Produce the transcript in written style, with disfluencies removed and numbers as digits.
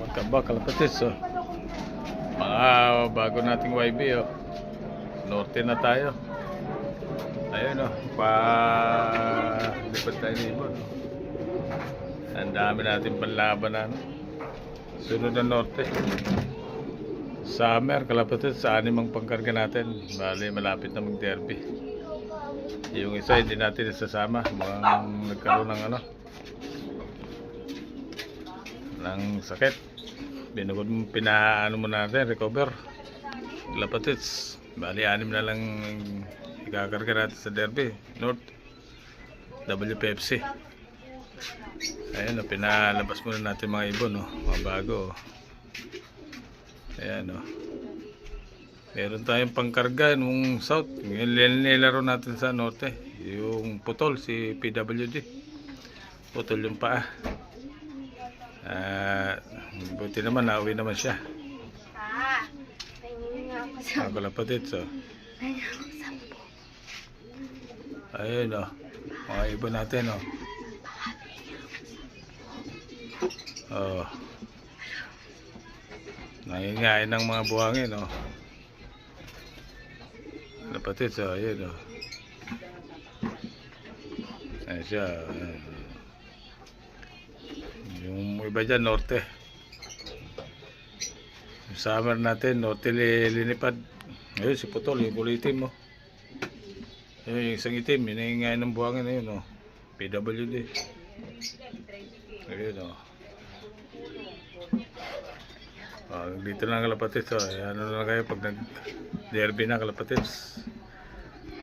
Magkaba kalapatis oh. Mga bago nating YB oh. Norte na tayo. Ayun oh. Lipat tayo ng ibon oh. Ang dami natin panlaban na sunod na norte. Summer kalapatis sa 6 ang pangkarga natin. Bali malapit na mag-derby. Yung isa hindi natin isasama. Mukhang nagkaroon ng ng sakit. Pinaano mo natin, recover. Lapatits. Bali 6 na lang ikakarga natin sa derby. North WPFC. Ayan o, pinalabas muna natin mga ibon o. Mga bago o. Ayan o. Meron tayong pangkarga nung south. Ngayon nilaro natin sa norte. Yung putol, si PWD. Putol yung paa. Buti naman, nauwi naman siya. Mga kalapatid, so. Ayun o. Mga ibon natin o. Oh. Nangingain ng mga buhangin o. Kalapatid, so. Ayun o. Ayun siya. Yung iba dyan, norte. Yung summer natin, norte linipad. Ayun, si Putol, yung kulay itim mo. Ayun, yung isang itim, hinahingay ng buhangin na yun, oh. PWD. Ayun, oh. Dito na kalapatid, oh. Ano na kayo pag nag-derby na kalapatid.